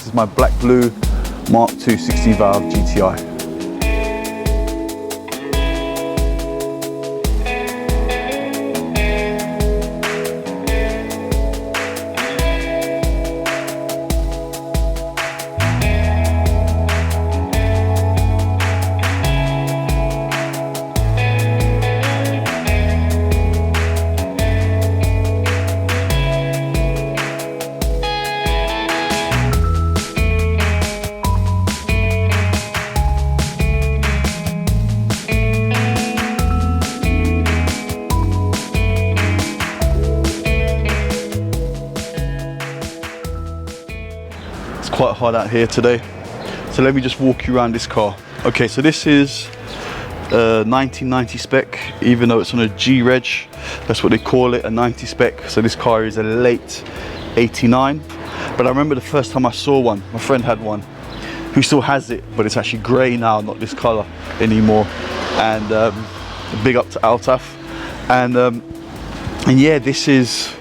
This is my black blue Mark II 60 valve GTI. Quite hot out here today, so let me just walk you around this car. Okay, so this is a 1990 spec, even though it's on a G reg, that's what they call it, a 90 spec. So this car is a late 89, but I remember the first time I saw one, my friend had one who still has it, but it's actually grey now, not this color anymore. And big up to Altaf. And yeah, this is,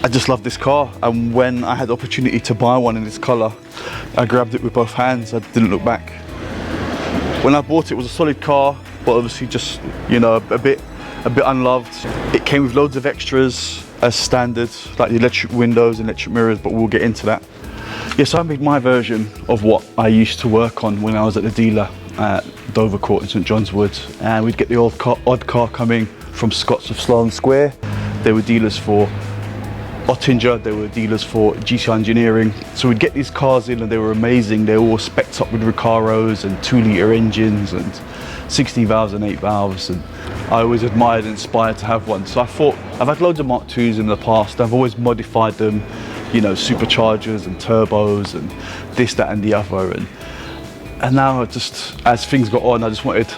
I just love this car, and when I had the opportunity to buy one in this colour, I grabbed it with both hands. I didn't look back. When I bought it, it was a solid car, but obviously just, you know, a bit unloved. It came with loads of extras as standard, like the electric windows and electric mirrors, but we'll get into that. Yeah, so I made my version of what I used to work on when I was at the dealer at Dover Court in St John's Wood, and we'd get the odd car coming from Scots of Sloane Square. They were dealers for Ottinger, they were dealers for GTI Engineering. So we'd get these cars in and they were amazing. They were all specced up with Recaros and 2-litre engines and 16 valves and 8 valves, and I always admired and inspired to have one. So I thought, I've had loads of Mark IIs in the past, I've always modified them, you know, superchargers and turbos and this, that and the other, and now just, as things got on, I just wanted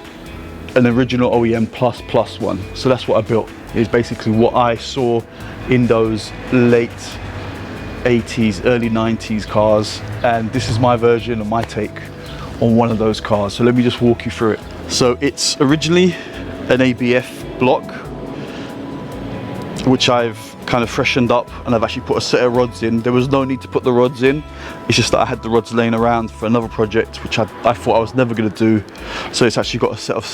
an original OEM plus one. So that's what I built, is basically what I saw in those late 80s, early 90s cars, and this is my version and my take on one of those cars. So let me just walk you through it. So it's originally an ABF block, which I've kind of freshened up, and I've actually put a set of rods in. There was no need to put the rods in, it's just that I had the rods laying around for another project which I thought I was never going to do. So it's actually got a set of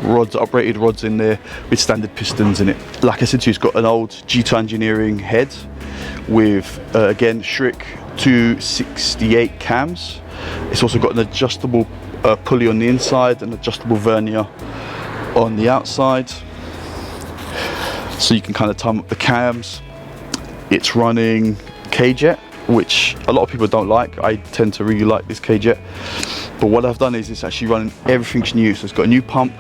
rods, uprated rods in there with standard pistons in it. Like I said to you, it's got an old GTI Engineering head with again Schrick 268 cams. It's also got an adjustable pulley on the inside, an adjustable vernier on the outside, so you can kind of time up the cams. It's running K-Jet, which a lot of people don't like. I tend to really like this K-Jet, but what I've done is it's actually running, everything's new. So it's got a new pump,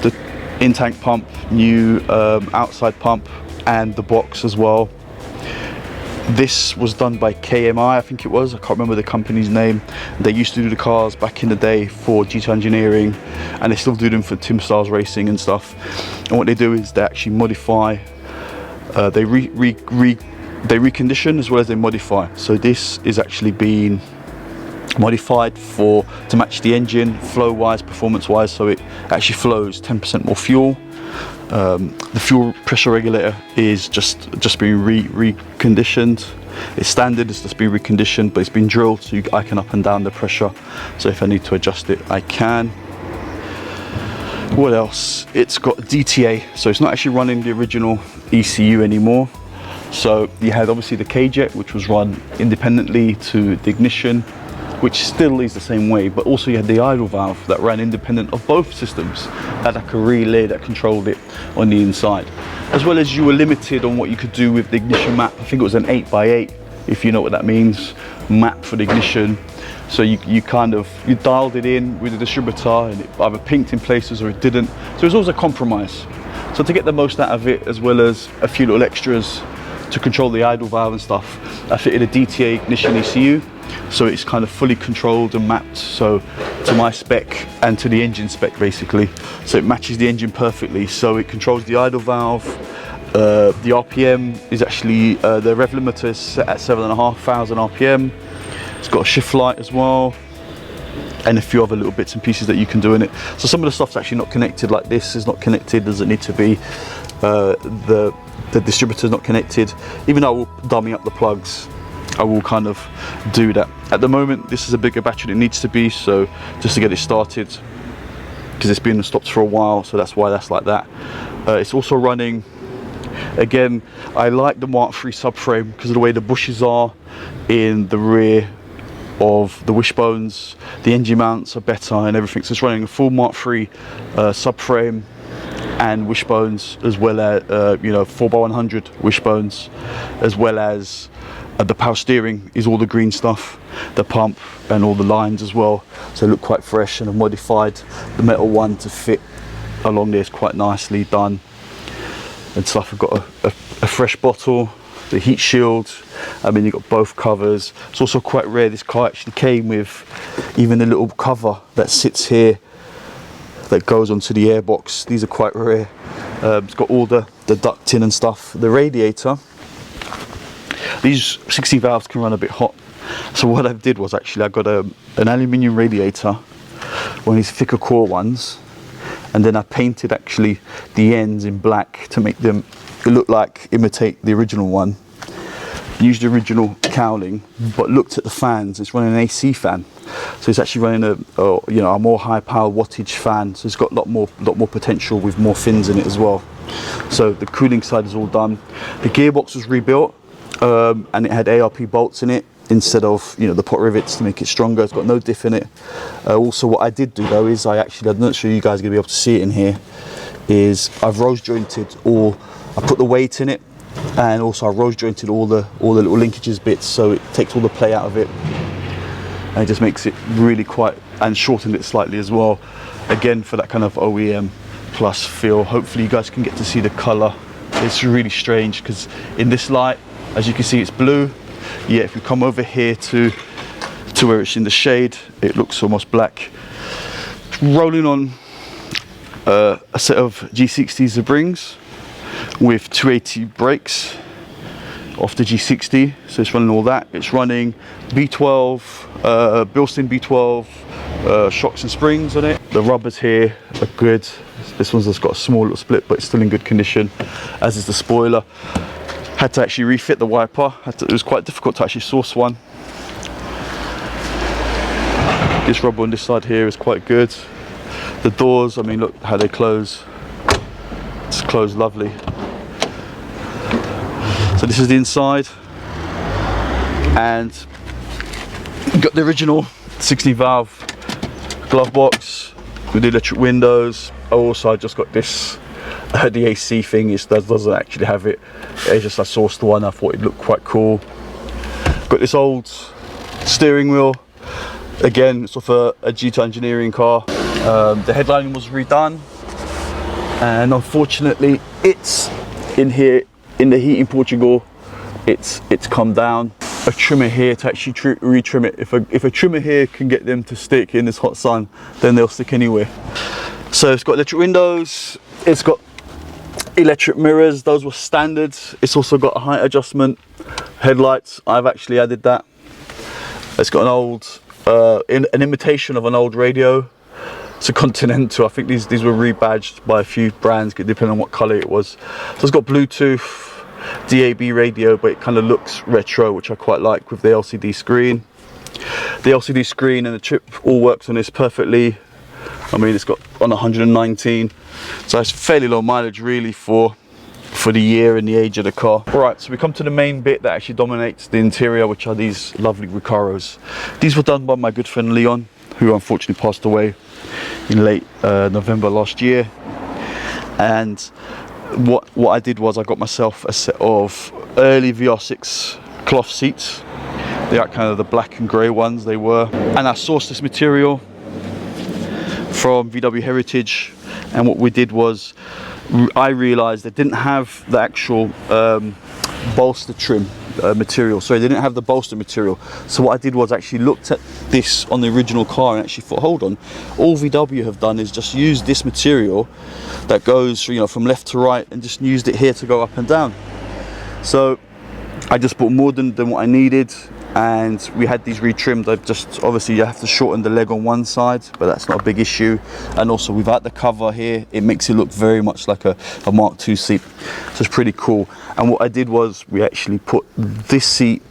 the in-tank pump, new outside pump, and the box as well. This was done by KMI, I think it was, I can't remember the company's name. They used to do the cars back in the day for GTI Engineering, and they still do them for Tim Styles Racing and stuff. And what they do is they actually modify, they recondition as well as they modify. So this is actually being modified to match the engine, flow wise, performance wise, so it actually flows 10% more fuel. The fuel pressure regulator is just being reconditioned. It's standard, it's just been reconditioned, but it's been drilled so I can up and down the pressure. So if I need to adjust it, I can. What else? It's got DTA, so it's not actually running the original ECU anymore. So you had obviously the K-Jet, which was run independently to the ignition, which still is the same way, but also you had the idle valve that ran independent of both systems, had like a relay that controlled it on the inside, as well as you were limited on what you could do with the ignition map. I think it was an 8x8, if you know what that means, map for the ignition. So you dialed it in with the distributor, and it either pinked in places or it didn't. So it was always a compromise. So to get the most out of it, as well as a few little extras to control the idle valve and stuff, I fitted a DTA ignition ECU. So it's kind of fully controlled and mapped, so to my spec and to the engine spec basically. So it matches the engine perfectly. So it controls the idle valve. The RPM is actually, the rev limiter is set at 7,500 RPM. It's got a shift light as well, and a few other little bits and pieces that you can do in it. So some of the stuff's actually not connected, like this is not connected, doesn't need to be. The distributor's not connected, even though I will dummy up the plugs I will kind of do that. At the moment, this is a bigger battery than it needs to be, so just to get it started, because it's been stopped for a while, so that's why that's like that. It's also running, again, I like the Mark III subframe because of the way the bushes are in the rear of the wishbones. The engine mounts are better and everything, so it's running a full Mark III subframe and wishbones, as well as 4x100 wishbones, as well as the power steering is all the green stuff, the pump and all the lines as well, so they look quite fresh, and I've modified the metal one to fit along there. It's quite nicely done and stuff. I've got a fresh bottle, the heat shield, I mean, you've got both covers. It's also quite rare, this car actually came with even a little cover that sits here that goes onto the airbox. These are quite rare. It's got all the ducting and stuff. The radiator, these 60 valves can run a bit hot, so what I did was actually I got an aluminium radiator, one of these thicker core ones, and then I painted actually the ends in black to make them look like, imitate the original one. Used the original cowling, but looked at the fans, it's running an AC fan, so it's actually running a more high power wattage fan, so it's got a lot more potential with more fins in it as well. So the cooling side is all done. The gearbox was rebuilt, and it had ARP bolts in it instead of the pot rivets to make it stronger. It's got no diff in it. Also, what I did do though is I'm not sure you guys are gonna be able to see it in here, is I've rose jointed, or I put the weight in it, and also I rose jointed all the little linkages bits, so it takes all the play out of it, and it just makes it really quite, and shortened it slightly as well, again for that kind of OEM plus feel. Hopefully you guys can get to see the color. It's really strange because in this light, as you can see, it's blue. Yeah, if you come over here to where it's in the shade, it looks almost black. Rolling on a set of G60s of Brings with 280 brakes off the G60, so it's running all that. It's running B12, Bilstein B12 shocks and springs on it. The rubbers here are good. This one's just got a small little split, but it's still in good condition, as is the spoiler. Had to actually refit the wiper. It was quite difficult to actually source one. This rubber on this side here is quite good. The doors, I mean, look how they close. It's closed lovely. So this is the inside, and got the original 16 valve glove box with the electric windows. I just got this, the AC thing, it doesn't actually have it. It's just I sourced the one, I thought it looked quite cool. Got this old steering wheel, again it's off a GTI engineering car. The headlining was redone, and unfortunately it's in here in the heat in Portugal, it's come down. A trimmer here to actually retrim it. If a trimmer here can get them to stick in this hot sun, then they'll stick anywhere. So it's got electric windows, it's got electric mirrors, those were standard. It's also got a height adjustment. Headlights, I've actually added that. It's got an old, an imitation of an old radio. It's a Continental. I think these were rebadged by a few brands depending on what color it was. So it's got Bluetooth, DAB radio, but it kind of looks retro, which I quite like with the LCD screen. The LCD screen and the chip all works on this perfectly. I mean, it's got on 119, so it's fairly low mileage really for the year and the age of the car. Right, so we come to the main bit that actually dominates the interior, which are these lovely Recaros. These were done by my good friend Leon, who unfortunately passed away in late November last year. And what I did was I got myself a set of early VR6 cloth seats. They are kind of the black and grey ones, they were. And I sourced this material from VW Heritage, and what we did was I realized they didn't have the actual bolster trim material, so they didn't have the bolster material. So what I did was actually looked at this on the original car and actually thought, hold on, all VW have done is just use this material that goes from left to right, and just used it here to go up and down. So I just bought more than what I needed, and we had these retrimmed. I've just, obviously you have to shorten the leg on one side, but that's not a big issue. And also without the cover here, it makes it look very much like a Mark II seat. So it's pretty cool. And what I did was we actually put this seat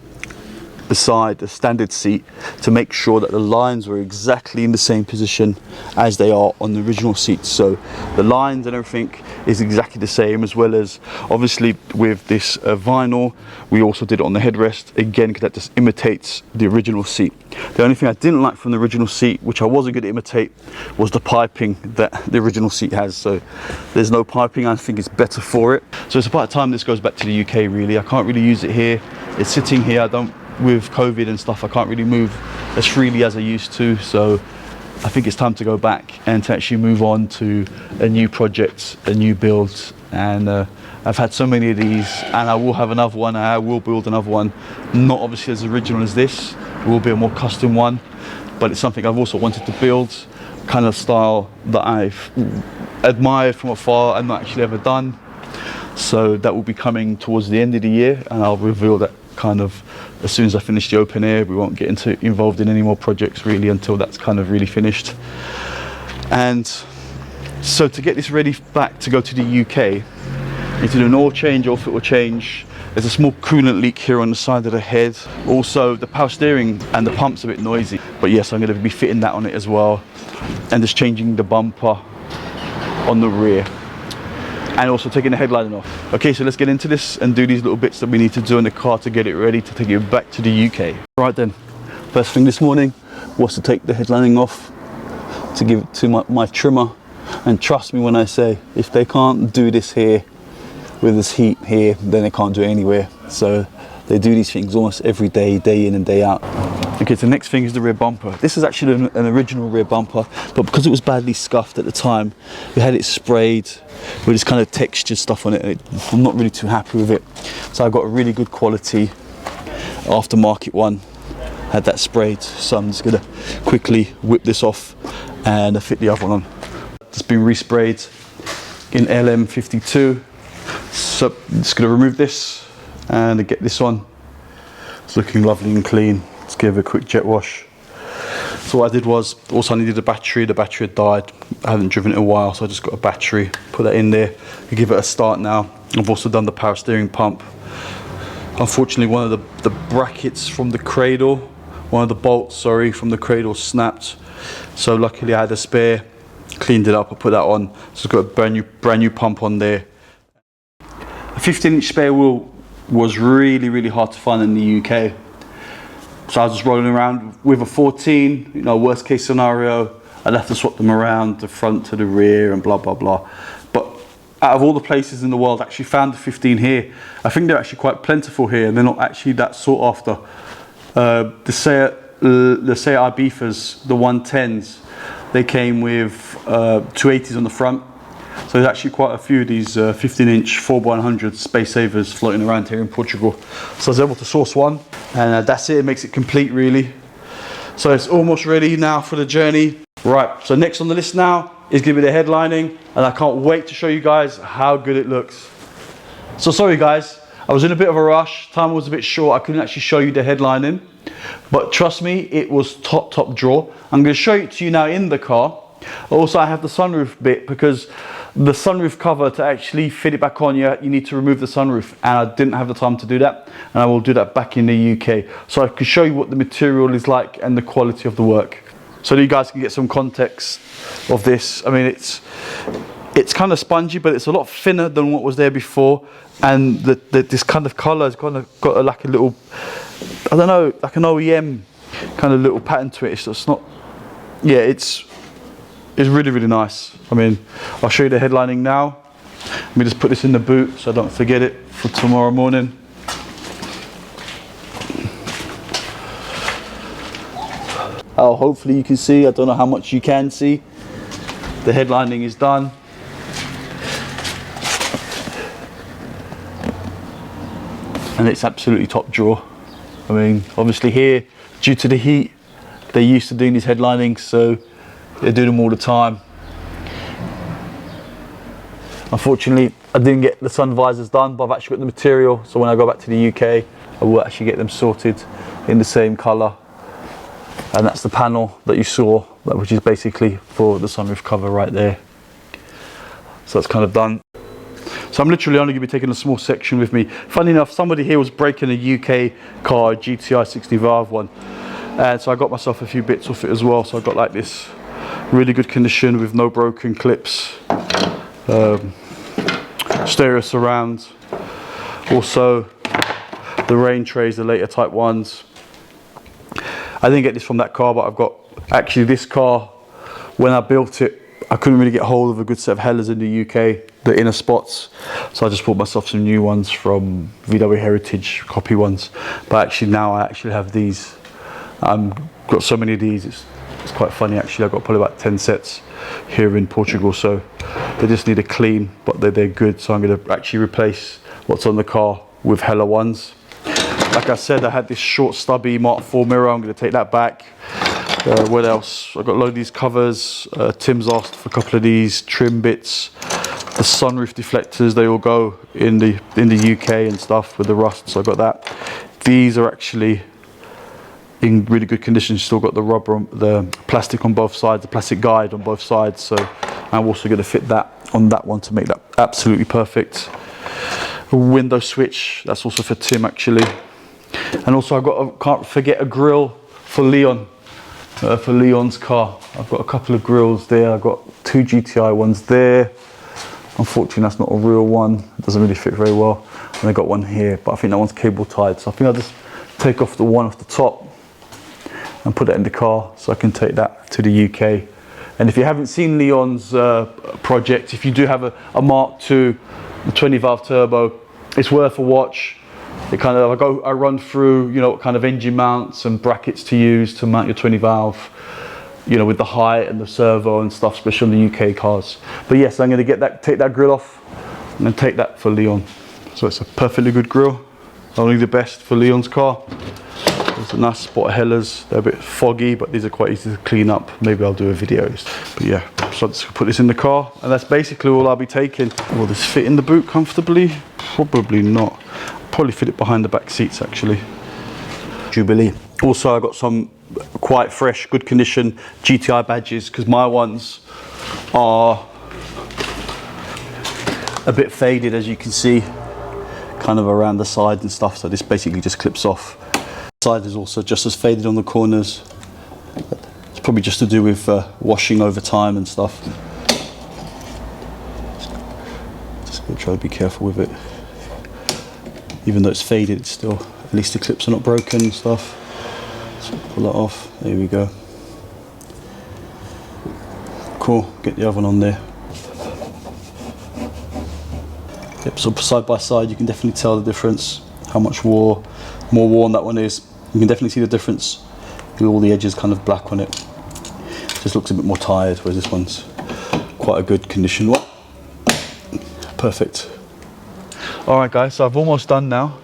beside the standard seat to make sure that the lines were exactly in the same position as they are on the original seat. So the lines and everything is exactly the same, as well as obviously with this vinyl, we also did it on the headrest again, because that just imitates the original seat. The only thing I didn't like from the original seat, which I wasn't going to imitate, was the piping that the original seat has. So there's no piping. I think it's better for it. So it's about time this goes back to the UK really. I can't really use it here. It's sitting here. With COVID and stuff, I can't really move as freely as I used to. So I think it's time to go back and to actually move on to a new project, a new build. And I've had so many of these, and I will have another one. I will build another one, not obviously as original as this. It will be a more custom one, but it's something I've also wanted to build, kind of style that I've admired from afar and not actually ever done. So that will be coming towards the end of the year, and I'll reveal that kind of as soon as I finish the open air. We won't get involved in any more projects really until that's kind of really finished. And so to get this ready back to go to the UK, you need to do an oil change or filter change. There's a small coolant leak here on the side of the head. Also the power steering and the pump's a bit noisy, but yes, I'm going to be fitting that on it as well, and just changing the bumper on the rear, and also taking the headlining off. Okay, so let's get into this and do these little bits that we need to do in the car to get it ready to take it back to the UK. Right then, first thing this morning was to take the headlining off, to give it to my trimmer. And trust me when I say, if they can't do this here with this heat here, then they can't do it anywhere. So they do these things almost every day, day in and day out. Okay, so the next thing is the rear bumper. This is actually an original rear bumper, but because it was badly scuffed at the time, we had it sprayed with this kind of textured stuff on it, and I'm not really too happy with it. So I got a really good quality aftermarket one, had that sprayed. So I'm just gonna quickly whip this off and fit the other one on. It's been resprayed in LM52. So I'm just gonna remove this and get this on. It's looking lovely and clean. Let's give it a quick jet wash. So what I did was, also I needed a battery. The battery had died. I haven't driven it in a while, so I just got a battery, put that in there. I give it a start now. I've also done the power steering pump. Unfortunately, one of the brackets from the cradle, one of the bolts, sorry, from the cradle snapped. So luckily I had a spare, cleaned it up, I put that on. So it's got a brand new pump on there. A 15-inch spare wheel was really hard to find in the UK. So I was just rolling around with a 14, you know, worst case scenario, I'd have to swap them around, the front to the rear and blah, blah, blah. But out of all the places in the world, I actually found the 15 here. I think they're actually quite plentiful here, and they're not actually that sought after. The Seat Ibifas, the 110s, they came with 280s on the front. So there's actually quite a few of these 15-inch 4x100 Space Savers floating around here in Portugal. So I was able to source one, and that's it. It makes it complete really. So it's almost ready now for the journey. Right, so next on the list now is going to be the headlining, and I can't wait to show you guys how good it looks. So sorry guys, I was in a bit of a rush. Time was a bit short. I couldn't actually show you the headlining, but trust me, it was top draw. I'm going to show it to you now in the car. Also, I have the sunroof bit, because the sunroof cover, to actually fit it back on, you need to remove the sunroof, and I didn't have the time to do that, and I will do that back in the UK, so I can show you what the material is like and the quality of the work, so that you guys can get some context of this. I mean, it's kind of spongy, but it's a lot thinner than what was there before, and this kind of colour has kind of got like a little, I don't know, like an OEM kind of little pattern to it. It's not, yeah, it's really nice. I mean, I'll show you the headlining now. Let me just put this in the boot so I don't forget it for tomorrow morning. Oh, hopefully you can see. I don't know how much you can see. The headlining is done. And it's absolutely top drawer. I mean, obviously here, due to the heat, they're used to doing these headlinings, so they do them all the time. Unfortunately, I didn't get the sun visors done, but I've actually got the material, so when I go back to the UK, I will actually get them sorted in the same colour. And that's the panel that you saw, which is basically for the sunroof cover right there. So that's kind of done. So I'm literally only going to be taking a small section with me. Funny enough, somebody here was breaking a UK car, GTI 60 valve one. And so I got myself a few bits off it as well. So I got like this really good condition with no broken clips. Stereo surround. Also the rain trays, the later type ones. I didn't get this from that car, but I've got actually this car. When I built it, I couldn't really get hold of a good set of hellers in the UK, the inner spots. So I just bought myself some new ones from VW Heritage, copy ones. But actually now I actually have these. Got so many of these, it's quite funny actually. I've got probably about 10 sets here in Portugal. So they just need a clean, but they're good. So I'm going to actually replace what's on the car with heller ones. Like I said, I had this short stubby Mark IV mirror. I'm going to take that back. What else? I've got a load of these covers. Tim's asked for a couple of these trim bits. The sunroof deflectors, they all go in the UK and stuff with the rust, so I got that. These are actually in really good condition. Still got the rubber, the plastic on both sides, the plastic guide on both sides. So I'm also going to fit that on that one to make that absolutely perfect. A window switch, that's also for Tim actually. And also can't forget a grille for Leon. For Leon's car, I've got a couple of grills there. I've got 2 GTI ones there. Unfortunately, that's not a real one. It doesn't really fit very well. And I got one here, but I think that one's cable tied. So I think I'll just take off the one off the top and put it in the car so I can take that to the UK. And if you haven't seen Leon's project, if you do have a Mark II, the 20 valve turbo, it's worth a watch. It kind of, I run through, you know, what kind of engine mounts and brackets to use to mount your 20 valve, you know, with the height and the servo and stuff, especially on the UK cars. But yes, I'm going to take that grill off and then take that for Leon. So it's a perfectly good grill, only the best for Leon's car. There's a nice spot of hellers. They're a bit foggy, but these are quite easy to clean up. Maybe I'll do a video. But yeah, so I'll just put this in the car, and that's basically all I'll be taking. Will this fit in the boot comfortably? Probably not. Probably fit it behind the back seats actually. Jubilee. Also I got some quite fresh, good condition GTI badges, because my ones are a bit faded, as you can see, kind of around the side and stuff. So this basically just clips off. The side is also just as faded on the corners. It's probably just to do with washing over time and stuff. Just gonna try to be careful with it. Even though it's faded, it's still, at least the clips are not broken and stuff. So pull that off, there we go. Cool, get the other one on there. Yep, so side by side you can definitely tell the difference, how much more worn that one is. You can definitely see the difference with all the edges kind of black on it. Just looks a bit more tired, whereas this one's quite a good condition one. Perfect. Alright guys, so I've almost done now.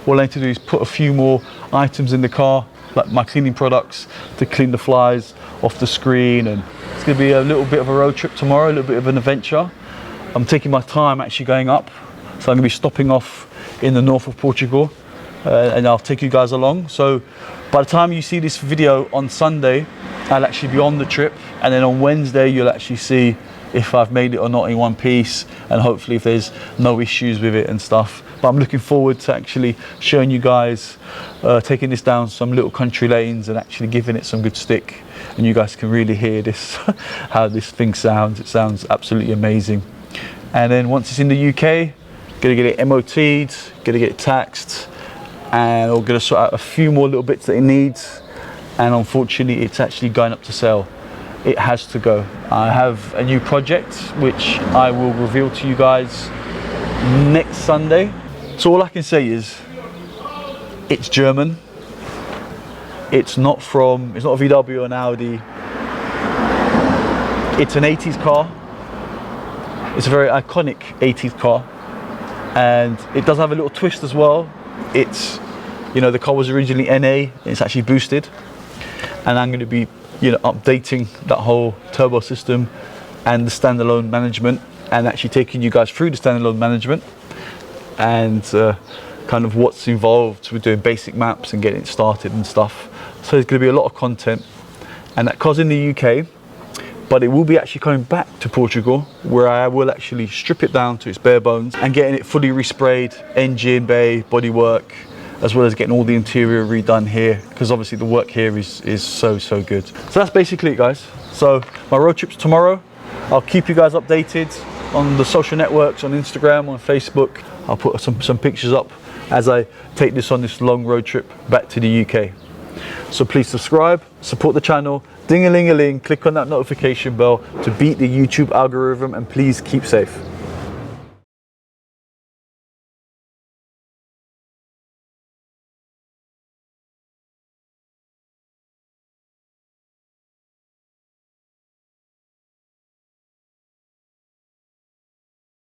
All I need to do is put a few more items in the car, like my cleaning products, to clean the flies off the screen. And it's going to be a little bit of a road trip tomorrow, a little bit of an adventure. I'm taking my time actually going up, so I'm going to be stopping off in the north of Portugal, and I'll take you guys along. So by the time you see this video on Sunday, I'll actually be on the trip, and then on Wednesday you'll actually see if I've made it or not in one piece, and hopefully if there's no issues with it and stuff. But I'm looking forward to actually showing you guys, taking this down some little country lanes and actually giving it some good stick, and you guys can really hear this, how this thing sounds. It sounds absolutely amazing. And then once it's in the UK, gonna get it MOT'd, gonna get it taxed, and we're gonna sort out a few more little bits that it needs. And unfortunately it's actually going up to sale. It has to go. I have a new project which I will reveal to you guys next Sunday. So all I can say is it's German. It's not a VW or an Audi. It's an 80s car. It's a very iconic 80s car, and it does have a little twist as well. It's, you know, the car was originally NA, it's actually boosted, and I'm going to be, you know, updating that whole turbo system and the standalone management, and actually taking you guys through the standalone management and kind of what's involved with doing basic maps and getting it started and stuff. So there's going to be a lot of content, and that car's in the UK. but it will be actually coming back to Portugal, where I will actually strip it down to its bare bones and getting it fully resprayed, engine, bay, bodywork, as well as getting all the interior redone here, because obviously the work here is so good. So that's basically it, guys. So my road trip's tomorrow. I'll keep you guys updated on the social networks, on Instagram, on Facebook. I'll put some pictures up as I take this on this long road trip back to the UK. So please subscribe, support the channel, ding-a-ling-a-ling, click on that notification bell to beat the YouTube algorithm, and please keep safe.